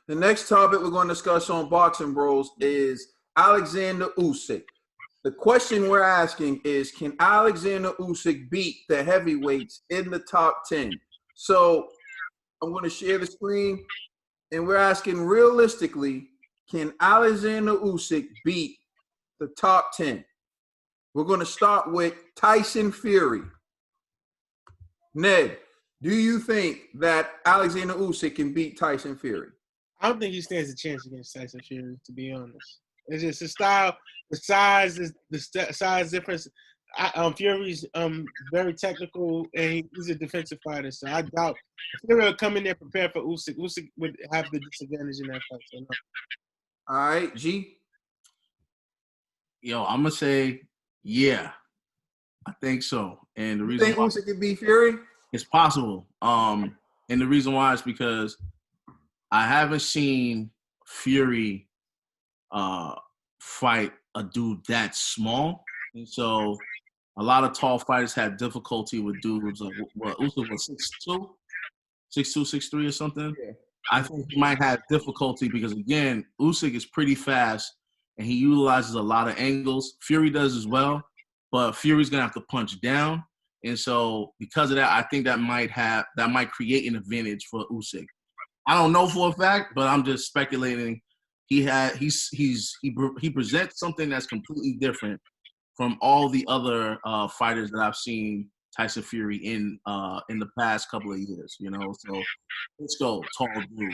The next topic we're going to discuss on Boxing Bros is Alexander Usyk. The question we're asking is, can Alexander Usyk beat the heavyweights in the top 10? So I'm going to share the screen, and we're asking realistically, can Alexander Usyk beat the top 10? We're going to start with Tyson Fury. Ned, do you think that Alexander Usyk can beat Tyson Fury? I don't think he stands a chance against Tyson Fury, to be honest. It's just the style, the size is the size difference. Fury's very technical, and he's a defensive fighter, so I doubt Fury will come in there prepared for Usyk. Usyk would have the disadvantage in that fight. So no. All right, G. Yo, I'm gonna say, yeah, I think so. And the reason You think why Usyk can beat Fury? it's possible. And the reason why is because I haven't seen Fury fight a dude that small, and so a lot of tall fighters have difficulty with dudes like what Usyk was 6'2", 6'2", 6'3", or something. Yeah. I think he might have difficulty because again, Usyk is pretty fast and he utilizes a lot of angles. Fury does as well, but Fury's gonna have to punch down, and so because of that, I think that might create an advantage for Usyk. I don't know for a fact, but I'm just speculating. He presents something that's completely different from all the other fighters that I've seen Tyson Fury in the past couple of years. You know, so let's go, tall dude.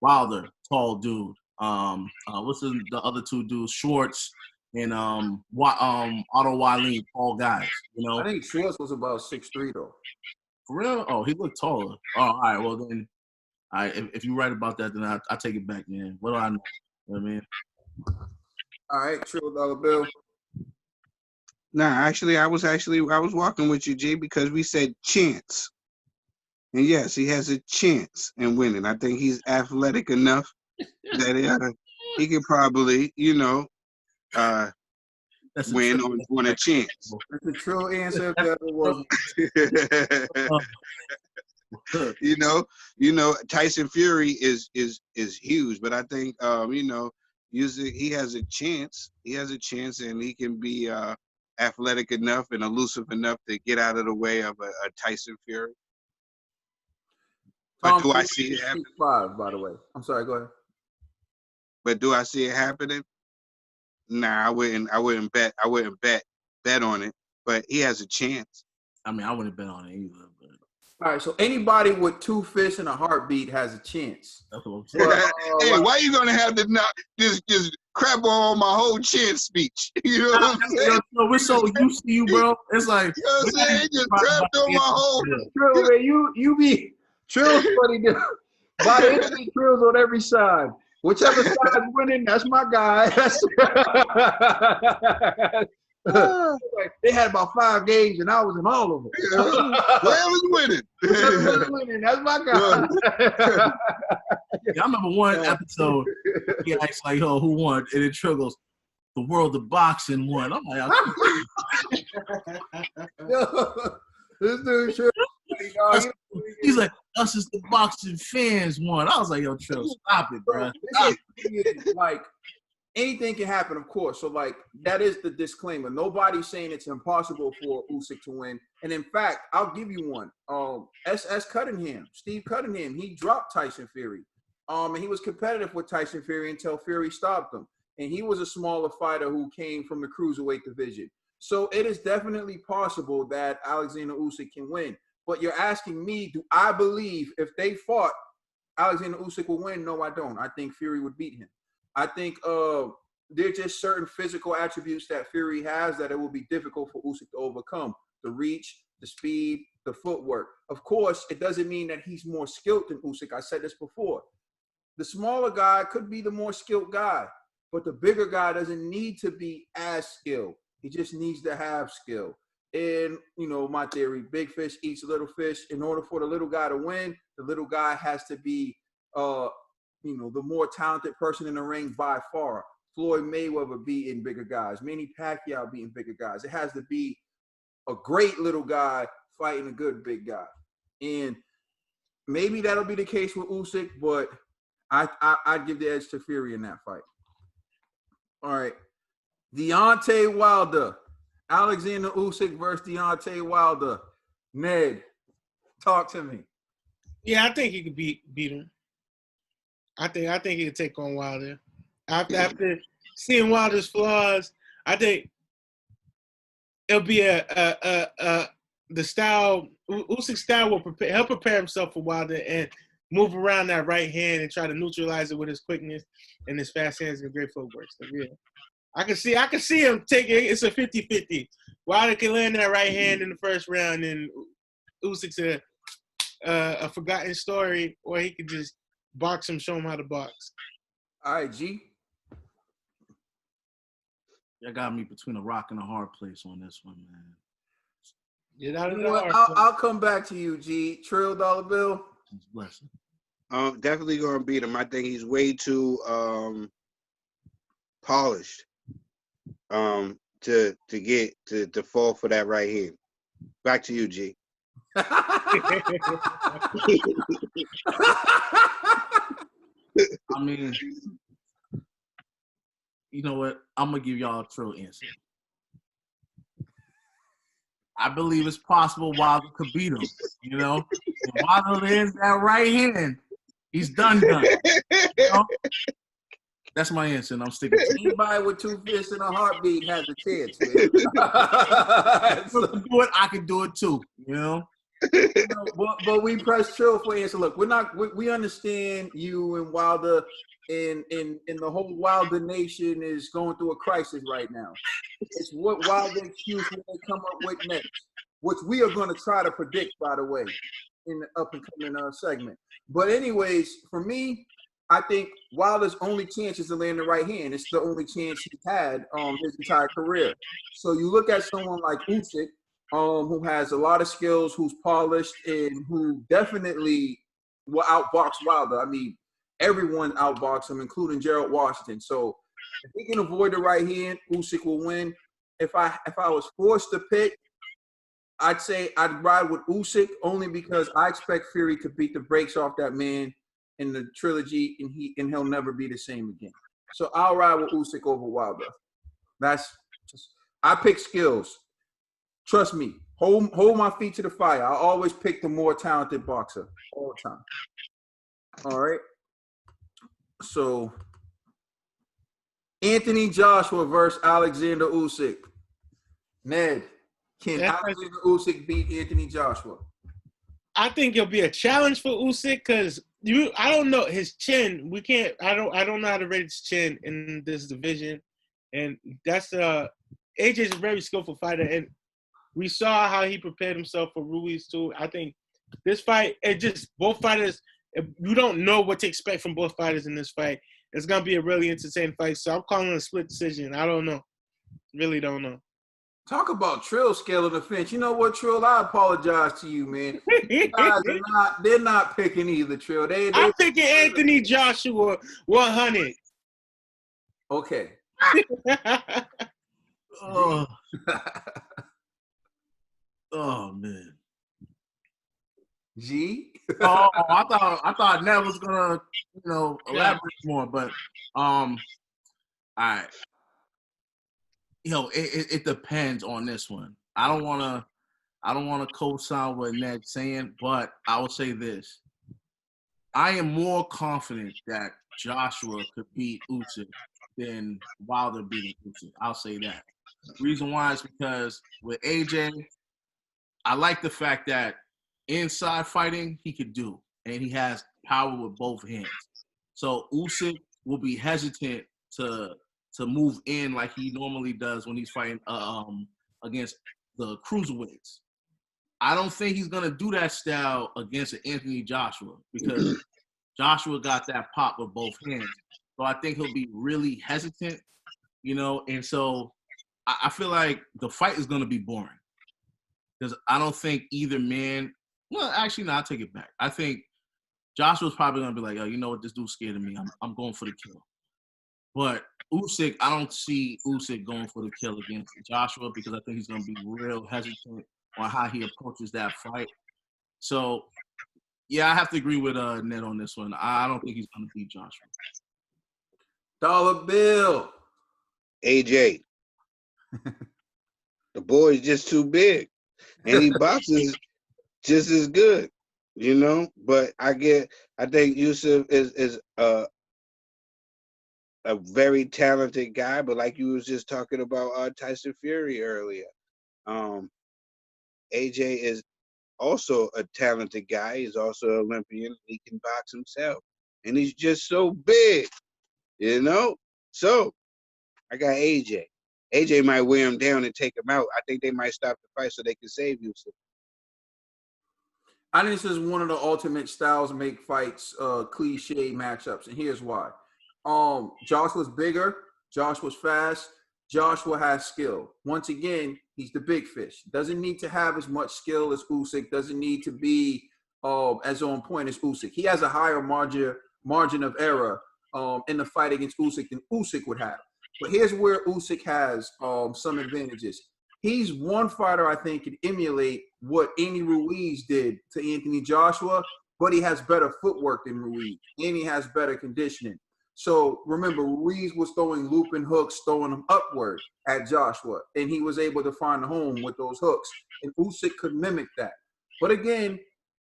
Wilder, tall dude. What's the other two dudes? Schwartz and Otto Wallin, tall guys. You know, I think Schwartz was about 6'3" though. for real. Oh, he looked taller. Oh, all right. Well then. If you're right about that, then I take it back, man. What do I know? You know what I mean? All right, Triple Dollar Bill. Nah, actually, I was walking with you, G, because we said chance. And yes, he has a chance in winning. I think he's athletic enough that he could probably, win on a chance. That's a true answer if that was. Tyson Fury is huge, but I think Usyk, he has a chance. He has a chance, and he can be athletic enough and elusive enough to get out of the way of a Tyson Fury. But do I see it happening? 5, by the way. I'm sorry. Go ahead. But do I see it happening? Nah, I wouldn't bet on it. But he has a chance. I mean, I wouldn't bet on it either. But. All right, so anybody with 2 fists and a heartbeat has a chance. That's what I'm saying. Hey, why you gonna have to just crap on my whole chance speech? You know what I'm saying? No, we're so used to you, bro. It's like you know what I'm saying? Just crapped on my whole. Trill, man, you be Trill's funny dude. By any Trill's on every side. Whichever side's winning, that's my guy. They had about 5 games, and I was in all of them. Whoever's winning. Whoever's winning, that's my guy. I remember one episode, he asked like, "Oh, who won?" And it triggers, "The world of boxing won." I'm like, this dude sure. He's like, "Us as the boxing fans won." I was like, "Yo, Trill, stop it, bro." Like, anything can happen, of course. So, like, that is the disclaimer. Nobody's saying it's impossible for Usyk to win. And in fact, I'll give you one. Steve Cunningham, he dropped Tyson Fury. And he was competitive with Tyson Fury until Fury stopped him. And he was a smaller fighter who came from the cruiserweight division. So it is definitely possible that Alexander Usyk can win. But you're asking me, do I believe if they fought, Alexander Usyk will win? No, I don't. I think Fury would beat him. I think there's just certain physical attributes that Fury has that it will be difficult for Usyk to overcome. The reach, the speed, the footwork. Of course, it doesn't mean that he's more skilled than Usyk. I said this before. The smaller guy could be the more skilled guy, but the bigger guy doesn't need to be as skilled. He just needs to have skill. And, my theory, big fish eats little fish. In order for the little guy to win, the little guy has to be the more talented person in the ring by far. Floyd Mayweather beating bigger guys. Manny Pacquiao beating bigger guys. It has to be a great little guy fighting a good big guy. And maybe that'll be the case with Usyk, but I'd give the edge to Fury in that fight. All right. Deontay Wilder. Alexander Usyk versus Deontay Wilder. Ned, talk to me. Yeah, I think he could beat him. I think he could take on Wilder. After seeing Wilder's flaws, I think it'll be the style. Usyk's style will prepare himself for Wilder and move around that right hand and try to neutralize it with his quickness and his fast hands and great footwork. So yeah, I can see him taking. It's a 50-50. Wilder can land that right hand in the first round, and Usyk's a forgotten story, or he could just box him, show him how to box. All right, G. That got me between a rock and a hard place on this one, man. I'll come back to you, G. Trill Dollar Bill. Blessing. Definitely gonna beat him. I think he's way too polished to fall for that right hand. Back to you, G. I mean, you know what? I'm gonna give y'all a true answer. I believe it's possible Wilder could beat him. You know, if Wilder lands that right hand, he's done. You know? That's my answer, and I'm sticking to it. Anybody with two fists and a heartbeat has a chance, man. I can do it too. You know. But we press Trill for answer. Look, we understand you and Wilder, and the whole Wilder nation is going through a crisis right now. It's what Wilder excuse will they come up with next, which we are going to try to predict, by the way, in the up and coming segment. But anyways, for me, I think Wilder's only chance is to land the right hand. It's the only chance he's had his entire career. So you look at someone like Usyk, who has a lot of skills, who's polished, and who definitely will outbox Wilder. I mean, everyone outboxed him, including Gerald Washington. So if he can avoid the right hand, Usyk will win. If I was forced to pick, I'd say I'd ride with Usyk only because I expect Fury to beat the brakes off that man in the trilogy, and he'll never be the same again. So I'll ride with Usyk over Wilder. I pick skills. Trust me, hold my feet to the fire. I always pick the more talented boxer all the time. All right. So, Anthony Joshua versus Alexander Usyk. Ned, can Alexander Usyk beat Anthony Joshua? I think it'll be a challenge for Usyk because I don't know his chin. We can't. I don't know how to rate his chin in this division, and that's AJ's a very skillful fighter, and we saw how he prepared himself for Ruiz too. I think this fight, both fighters, you don't know what to expect from both fighters in this fight. It's going to be a really entertaining fight. So I'm calling it a split decision. I don't know. Really don't know. Talk about Trill scaling the fence. You know what, Trill? I apologize to you, man. You guys they're not picking either, Trill. I'm picking Anthony Joshua 100. Okay. Oh man. G. I thought Ned was gonna, elaborate more, but all right. It depends on this one. I don't wanna co-sign what Ned's saying, but I will say this. I am more confident that Joshua could beat Usyk than Wilder beating Usyk. I'll say that. The reason why is because with AJ, I like the fact that inside fighting he could do, and he has power with both hands. So Usyk will be hesitant to move in like he normally does when he's fighting against the cruiserweights. I don't think he's gonna do that style against Anthony Joshua because Joshua got that pop with both hands. So I think he'll be really hesitant, and so I feel like the fight is gonna be boring. Because I don't think either man – well, actually, no, I'll take it back. I think Joshua's probably going to be like, oh, you know what, this dude's scared of me. I'm going for the kill. But Usyk, I don't see Usyk going for the kill against Joshua because I think he's going to be real hesitant on how he approaches that fight. So Yeah, I have to agree with Ned on this one. I don't think he's going to beat Joshua. Dollar bill. AJ. The boy's just too big. And he boxes just as good, you know? But I think Usyk is a very talented guy, but like you was just talking about Tyson Fury earlier. AJ is also a talented guy. He's also an Olympian. He can box himself. And he's just so big, you know? So I got AJ. AJ might wear him down and take him out. I think they might stop the fight so they can save Usyk. I think this is one of the ultimate styles make fights cliche matchups, and here's why. Joshua's bigger, Joshua's fast, Joshua has skill. Once again, he's the big fish. Doesn't need to have as much skill as Usyk, doesn't need to be as on point as Usyk. He has a higher margin of error in the fight against Usyk than Usyk would have. But here's where Usyk has some advantages. He's one fighter I think can emulate what Andy Ruiz did to Anthony Joshua, but he has better footwork than Ruiz, and he has better conditioning. So remember, Ruiz was throwing looping hooks, throwing them upward at Joshua, and he was able to find a home with those hooks. And Usyk could mimic that. But again,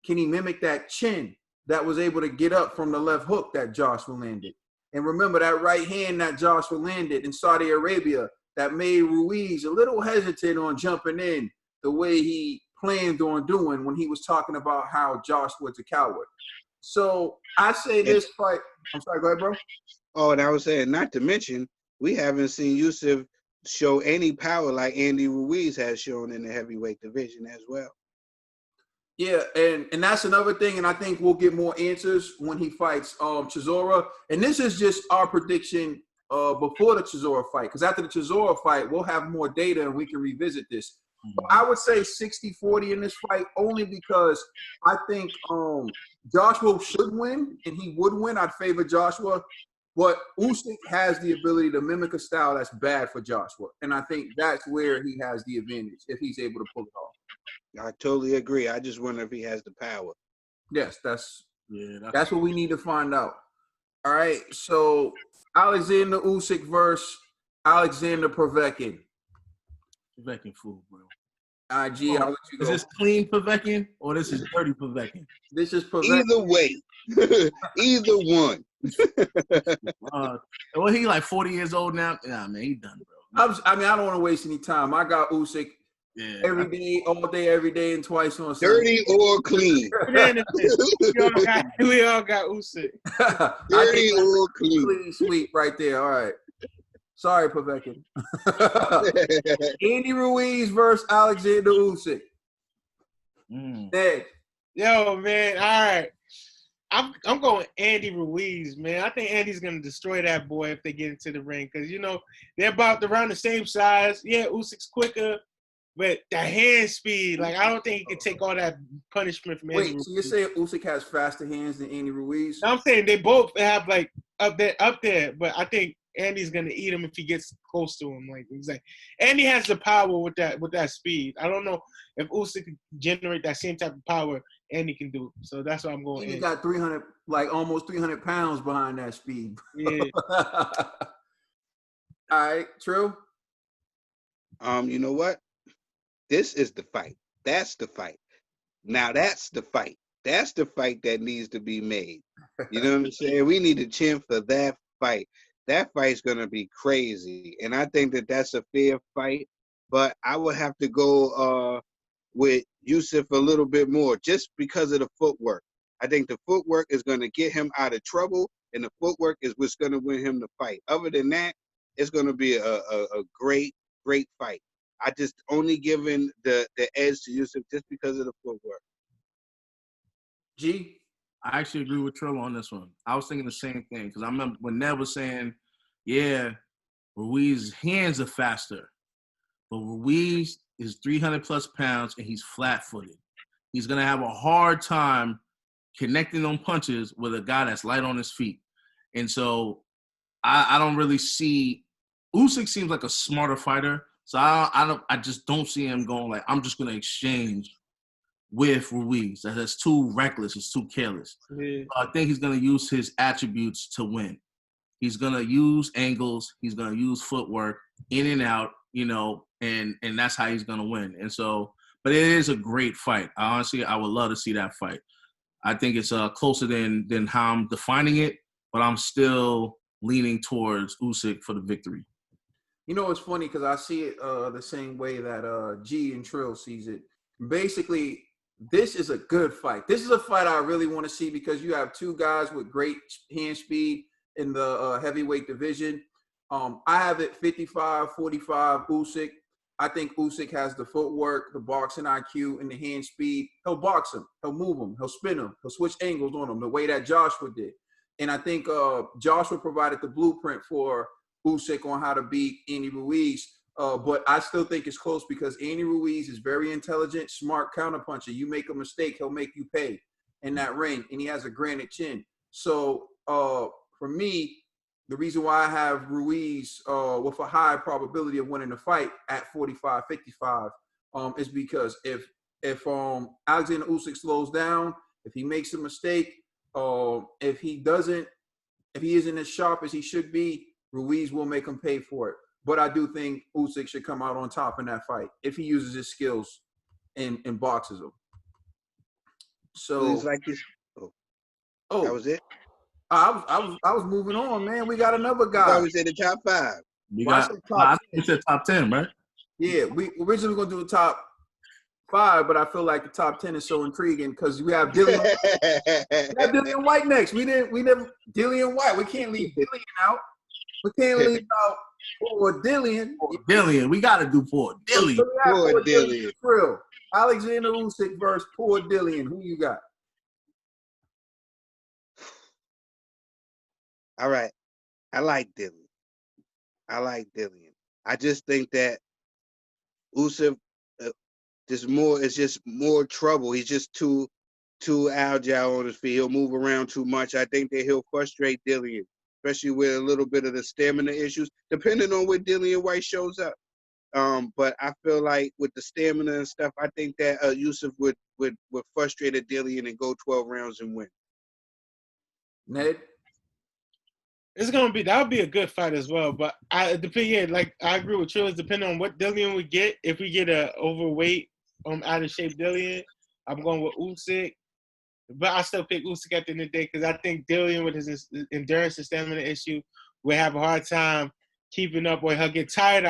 can he mimic that chin that was able to get up from the left hook that Joshua landed? And remember that right hand that Joshua landed in Saudi Arabia that made Ruiz a little hesitant on jumping in the way he planned on doing when he was talking about how Joshua was a coward. So I say this fight – I'm sorry, go ahead, bro. Oh, and I was saying, not to mention, we haven't seen Usyk show any power like Andy Ruiz has shown in the heavyweight division as well. Yeah, and that's another thing, and I think we'll get more answers when he fights Chisora. And this is just our prediction before the Chisora fight, because after the Chisora fight, we'll have more data and we can revisit this. But I would say 60-40 in this fight only because I think Joshua should win, and he would win. I'd favor Joshua. But Usyk has the ability to mimic a style that's bad for Joshua, and I think that's where he has the advantage if he's able to pull it off. I totally agree. I just wonder if he has the power. Yes, that's what we need to find out. All right, so Alexander Usyk versus Alexander Povetkin. Povetkin fool, bro. IG, I'll let you go. Is this clean Povetkin or this is dirty Povetkin? This is Povetkin. Either way. Either one. Well, he like 40 years old now. Nah, man, he done, bro. I don't want to waste any time. I got Usyk every day, all day, every day, and twice on Sunday. Dirty or clean. we all got Usyk. Dirty or clean. Clean sweep right there. All right. Sorry, Povetkin. Andy Ruiz versus Alexander Usyk. Ned. Yo, man. All right. I'm going Andy Ruiz, man. I think Andy's gonna destroy that boy if they get into the ring, because they're about around the same size. Yeah, Usyk's quicker, but that hand speed, like I don't think he can take all that punishment from Andy. Wait, so you're saying Usyk has faster hands than Andy Ruiz? No, I'm saying they both have like up there, but I think Andy's gonna eat him if he gets close to him. Like he's like, Andy has the power with that speed. I don't know if Usyk can generate that same type of power Andy can do. So that's why I'm going. He got 300, like almost 300 pounds behind that speed. Yeah. All right, true. You know what? This is the fight. That's the fight. Now that's the fight. That's the fight that needs to be made. You know what I'm saying? We need to cheer for that fight. That fight's going to be crazy. And I think that that's a fair fight. But I would have to go with Usyk a little bit more just because of the footwork. I think the footwork is going to get him out of trouble, and the footwork is what's going to win him the fight. Other than that, it's going to be a great, great fight. I just only giving the edge to Usyk just because of the footwork. G? I actually agree with Trevor on this one. I was thinking the same thing because I remember when Ned was saying, yeah, Ruiz's hands are faster, but Ruiz is 300-plus pounds and he's flat-footed. He's going to have a hard time connecting on punches with a guy that's light on his feet. And so I don't really see – Usyk seems like a smarter fighter, so I just don't see him going like, I'm just going to exchange with Ruiz. That's too reckless. It's too careless. Yeah. I think he's going to use his attributes to win. He's going to use angles. He's going to use footwork in and out, and that's how he's going to win. And so, but it is a great fight. I would love to see that fight. I think it's closer than how I'm defining it, but I'm still leaning towards Usyk for the victory. It's funny because I see it the same way that G and Trill sees it. Basically, this is a good fight. This is a fight I really want to see because you have two guys with great hand speed in the heavyweight division. I have it 55-45 Usyk. I think Usyk has the footwork, the boxing IQ, and the hand speed. He'll box him. He'll move him. He'll spin him. He'll switch angles on him the way that Joshua did. And I think Joshua provided the blueprint for Usyk on how to beat Andy Ruiz. But I still think it's close because Andy Ruiz is very intelligent, smart counterpuncher. You make a mistake, he'll make you pay in that ring. And he has a granite chin. So for me, the reason why I have Ruiz with a high probability of winning the fight at 45-55 is because if Alexander Usyk slows down, if he makes a mistake, if he isn't as sharp as he should be, Ruiz will make him pay for it. But I do think Usyk should come out on top in that fight if he uses his skills and boxes him. So It's like this. Oh, that was it. I was moving on, man. We got another guy. I was in the top 5. I think we said top 10, right? Yeah, we originally were going to do a top 5, but I feel like the top 10 is so intriguing because we have Dillian. We have Dillian White next. We never Dillian White. We can't leave Dillian out. We can't leave out poor Dillian. Dillian, we got to do poor Dillian. Poor Dillian. Real. Alexander Usyk versus poor Dillian. Who you got? All right. I like Dillian. I just think that Usyk it's just more trouble. He's just too agile on his feet. He'll move around too much. I think that he'll frustrate Dillian, especially with a little bit of the stamina issues, depending on where Dillian White shows up. But I feel like with the stamina and stuff, I think that Usyk would frustrate a Dillian and go 12 rounds and win. Ned? That would be a good fight as well. But I agree with Trill. It's depending on what Dillian we get. If we get a overweight, out of shape Dillian, I'm going with Usyk. But I still pick Usyk at the end of the day because I think Dillian with his endurance and stamina issue will have a hard time keeping up, or he'll get tired.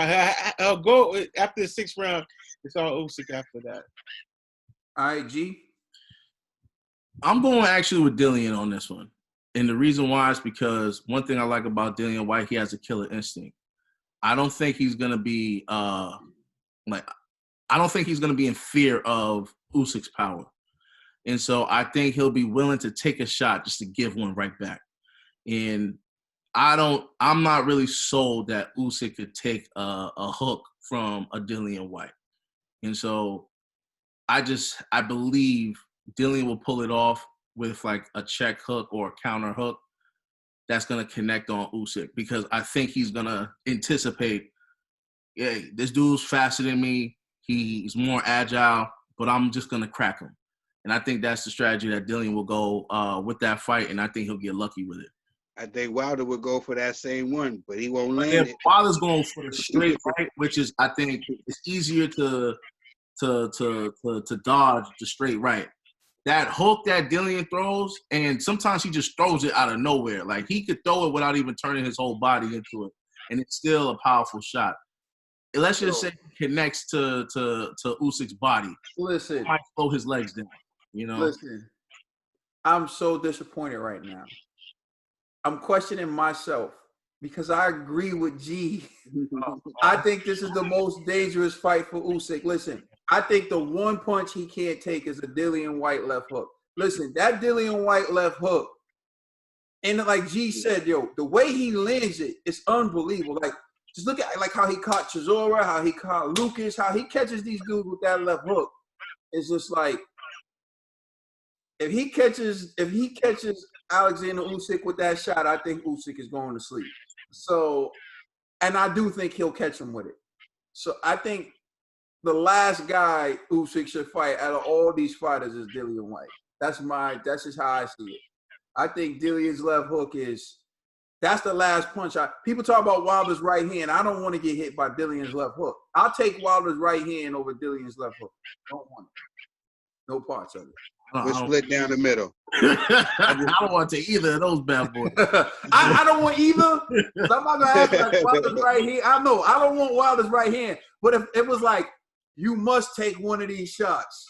He'll go after the 6th round. It's all Usyk after that. All right, G. I'm going actually with Dillian on this one. And the reason why is because one thing I like about Dillian White, he has a killer instinct. I don't think he's going to be in fear of Usyk's power. And so I think he'll be willing to take a shot just to give one right back. And I'm not really sold that Usyk could take a hook from a Dillian White. And so I believe Dillian will pull it off with like a check hook or a counter hook that's going to connect on Usyk, because I think he's going to anticipate, hey, this dude's faster than me. He's more agile, but I'm just going to crack him. And I think that's the strategy that Dillian will go with that fight, and I think he'll get lucky with it. I think Wilder would go for that same one, but he won't land it. Wilder's going for the straight right, which is, I think, it's easier to dodge the straight right. That hook that Dillian throws, and sometimes he just throws it out of nowhere. Like, he could throw it without even turning his whole body into it, and it's still a powerful shot. And let's just say he connects to Usyk's body. Listen. He might slow his legs down, Listen. I'm so disappointed right now. I'm questioning myself because I agree with G. I think this is the most dangerous fight for Usyk. Listen, I think the one punch he can't take is a Dillian White left hook. Listen, that Dillian White left hook, and like G said, the way he lands it, it's unbelievable. Like, just look at like how he caught Chisora, how he caught Lucas, how he catches these dudes with that left hook. It's just like, if he catches Alexander Usyk with that shot, I think Usyk is going to sleep. So, and I do think he'll catch him with it. So I think the last guy Usyk should fight out of all these fighters is Dillian White. That's just how I see it. I think Dillian's left hook that's the last punch. People talk about Wilder's right hand. I don't want to get hit by Dillian's left hook. I'll take Wilder's right hand over Dillian's left hook. Don't want it. No parts of it. We're split down the middle. I don't want to take either of those bad boys. I don't want either. So I'm not gonna ask like Wilder's right hand. I know I don't want Wilder's right hand. But if it was like you must take one of these shots,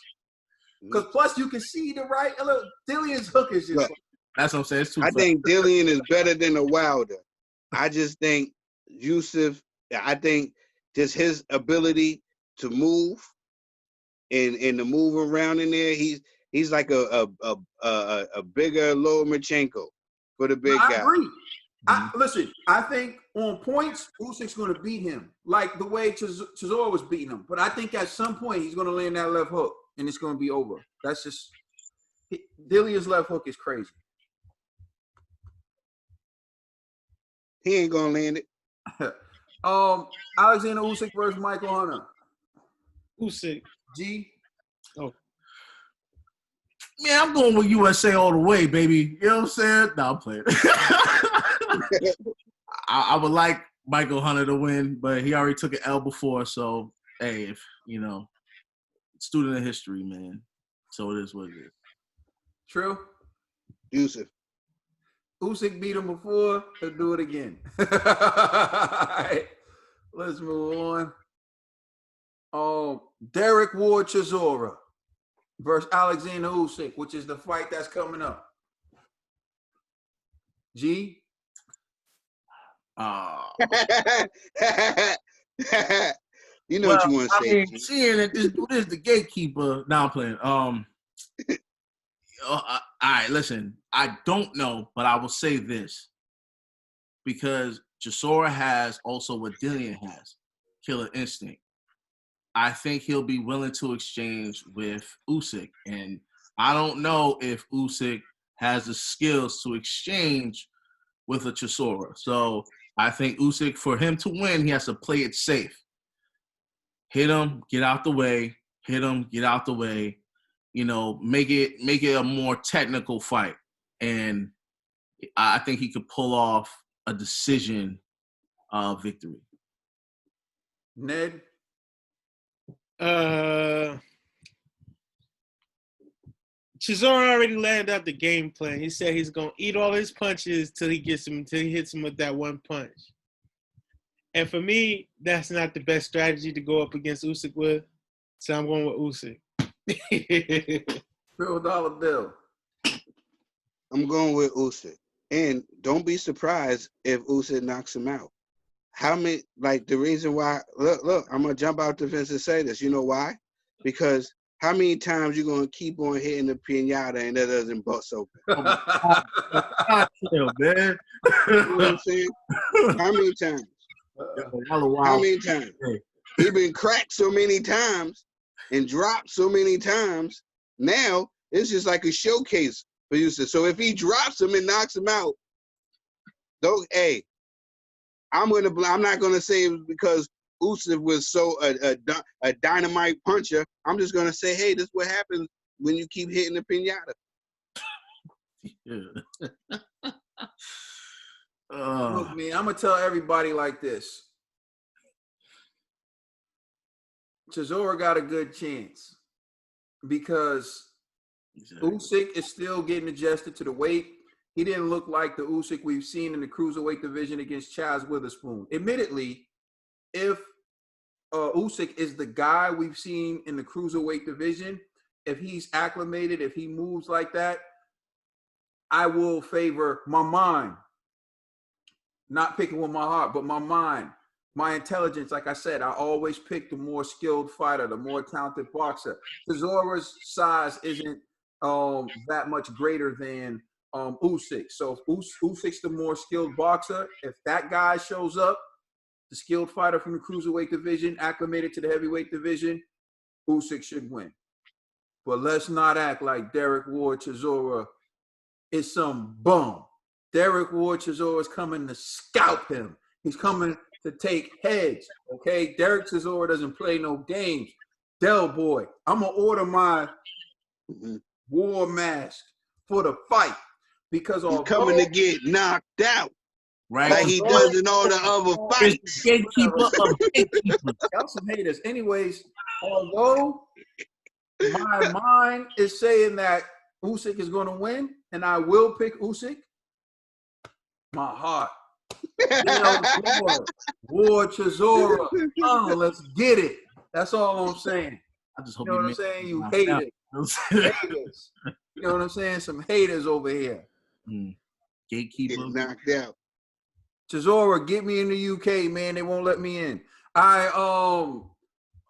because plus you can see the right. Look, Dillian's hook is just. That's what I'm saying. It's too I think Dillian is better than a Wilder. I just think Usyk. I think just his ability to move and to move around in there. He's like a bigger Lomachenko for the big guy. I agree. Listen, I think on points, Usyk's going to beat him like the way Chisora was beating him. But I think at some point he's going to land that left hook and it's going to be over. That's just Dillian's left hook is crazy. He ain't gonna land it. Alexander Usyk versus Michael Hunter. Usyk. G. Oh. Yeah, I'm going with USA all the way, baby. You know what I'm saying? No, I'm playing. I would like Michael Hunter to win, but he already took an L before, so hey, if student of history, man. So it is what it is. True. Usyk. Usyk beat him before. He'll do it again. All right. Let's move on. Dereck Chisora versus Alexander Usyk, which is the fight that's coming up. G. You know what you want to say. I mean, seeing that this dude is the gatekeeper. Now I'm playing. All right, listen. I don't know, but I will say this because Chisora has also what Dillian has, killer instinct. I think he'll be willing to exchange with Usyk, and I don't know if Usyk has the skills to exchange with a Chisora. So I think Usyk, for him to win, he has to play it safe. Hit him, get out the way. Hit him, get out the way. Make it a more technical fight. And I think he could pull off a decision victory. Ned? Chisora already laid out the game plan. He said he's gonna eat all his punches till he hits him with that one punch. And for me, that's not the best strategy to go up against Usyk with. So I'm going with Usyk. $1 bill. I'm going with Usyk. And don't be surprised if Usyk knocks him out. The reason why, look, I'm going to jump out the fence and say this. You know why? Because how many times you going to keep on hitting the piñata and that doesn't bust open? Chill, man. You know what I'm saying? How many times? How many times? He been cracked so many times and dropped so many times. Now it's just like a showcase for Usyk. So if he drops him and knocks him out, I'm not gonna say it was because Usyk was so a dynamite puncher. I'm just gonna say, hey, this is what happens when you keep hitting the piñata. Yeah. Look, man, I'm gonna tell everybody like this. Chisora got a good chance because Usyk is still getting adjusted to the weight. He didn't look like the Usyk we've seen in the cruiserweight division against Chaz Witherspoon. Admittedly, if Usyk is the guy we've seen in the cruiserweight division, if he's acclimated, if he moves like that, I will favor my mind. Not picking with my heart, but my mind, my intelligence. Like I said, I always pick the more skilled fighter, the more talented boxer. Chisora's size isn't that much greater than Usyk. So if Usyk's the more skilled boxer, if that guy shows up, the skilled fighter from the cruiserweight division, acclimated to the heavyweight division, Usyk should win. But let's not act like Dereck Chisora is some bum. Dereck Chisora is coming to scalp him. He's coming to take heads, okay? Dereck Chisora doesn't play no games. Del Boy, I'm gonna order my war mask for the fight because He's coming to get knocked out. Right? Like he does in all the other fights. Gatekeeper of gatekeepers. Y'all some haters. Anyways, although my mind is saying that Usyk is going to win, and I will pick Usyk, my heart. War Chisora. Oh, let's get it. That's all I'm saying. I just hope You know what I'm saying? You haters. Haters. You know what I'm saying? Some haters over here. Gatekeeper. Get knocked out. Chisora, get me in the UK, man. They won't let me in. Oh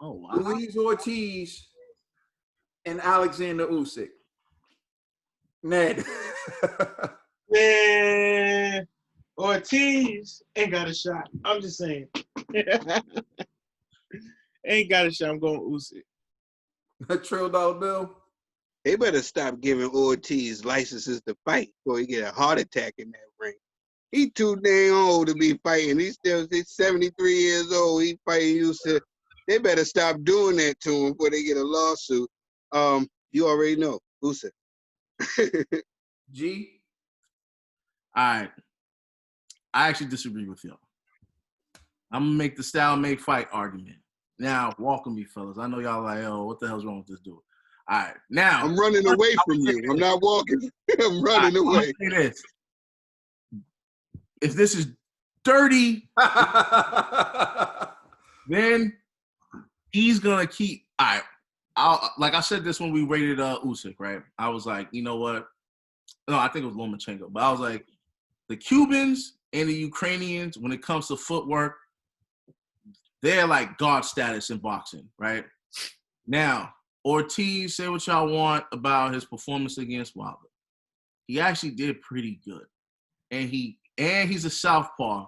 wow. Leeds Ortiz and Oleksanr Usyk. Ned. Man, Ortiz ain't got a shot. I'm just saying. Ain't got a shot. I'm going Usyk. Trill dollar bill. They better stop giving Ortiz licenses to fight before he get a heart attack in that ring. He too dang old to be fighting. He's 73 years old. He fighting Usyk. They better stop doing that to him before they get a lawsuit. You already know, Usyk. G. All right. I actually disagree with y'all. I'm gonna make the style make fight argument. Now, walk with me, fellas. I know y'all like, oh, what the hell's wrong with this dude? All right. Now I'm running away from you. I'm not walking. I'm running away. I'm say this. If this is dirty, then he's gonna keep. All right, like I said this when we rated Usyk, right? I was like, you know what? No, I think it was Lomachenko, but I was like, the Cubans and the Ukrainians, when it comes to footwork, they're like god status in boxing, right? Now, Ortiz, say what y'all want about his performance against Wilder. He actually did pretty good, and he's a southpaw,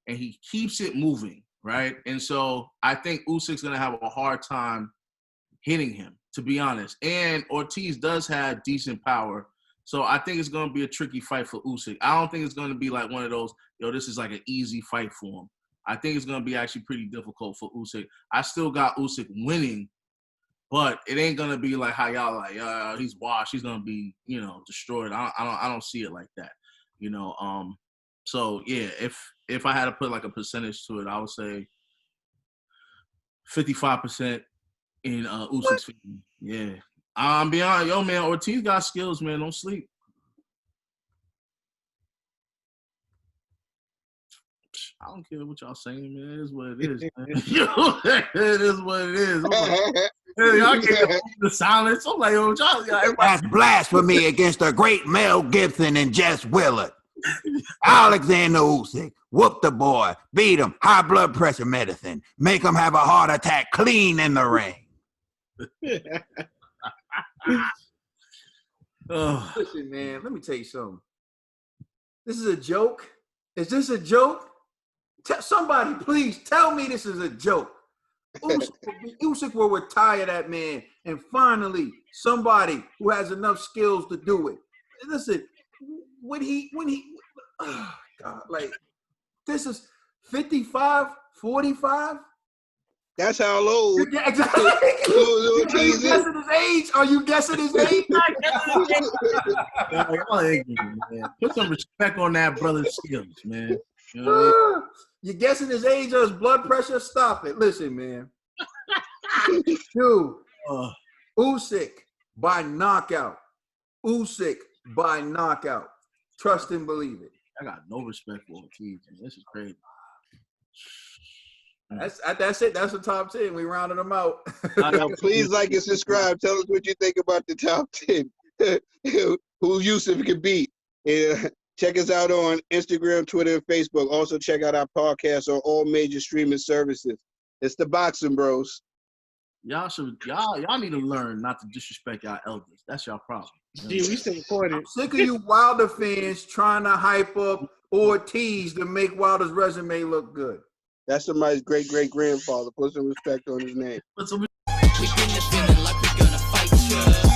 and he keeps it moving, right? And so I think Usyk's gonna have a hard time hitting him, to be honest. And Ortiz does have decent power, so I think it's gonna be a tricky fight for Usyk. I don't think it's gonna be like one of those, this is like an easy fight for him. I think it's gonna be actually pretty difficult for Usyk. I still got Usyk winning, but it ain't gonna be like how y'all like, he's washed. He's gonna be, destroyed. I don't see it like that, So yeah, if I had to put like a percentage to it, I would say 55% in Usyk's favor. Yeah, I'm beyond. Yo, man, Ortiz got skills, man. Don't sleep. I don't care what y'all saying, man. It is what it is, man. It is what it is. Y'all can't the silence. I'm like, y'all. That's blasphemy against the great Mel Gibson and Jess Willard. Oleksanr Usyk, whoop the boy, beat him, high blood pressure medicine, make him have a heart attack clean in the ring. Listen, man, let me tell you something. This is a joke. Is this a joke? Somebody, please tell me this is a joke. Usyk will retire that man, and finally, somebody who has enough skills to do it. Listen, when he, oh God, like this is 55, 45. That's how old. Yeah, exactly. Are you guessing his age? Are you guessing his age? Put some respect on that brother's skills, man. You know what I mean? You're guessing his age or his blood pressure? Stop it. Listen, man. Dude, Usyk by knockout. Usyk by knockout. Trust and believe it. I got no respect for Ortiz, man. This is crazy. That's it. That's the top 10. We rounded them out. Now, please like and subscribe. Tell us what you think about the top 10. Who Usyk could beat. Check us out on Instagram, Twitter, and Facebook. Also, check out our podcast on all major streaming services. It's the Boxing Bros. Y'all need to learn not to disrespect y'all elders. That's y'all problem. Gee, we still recording. I'm sick of you Wilder fans trying to hype up Ortiz to make Wilder's resume look good. That's somebody's great-great-grandfather. Put some respect on his name. We been defending like we're gonna fight ya.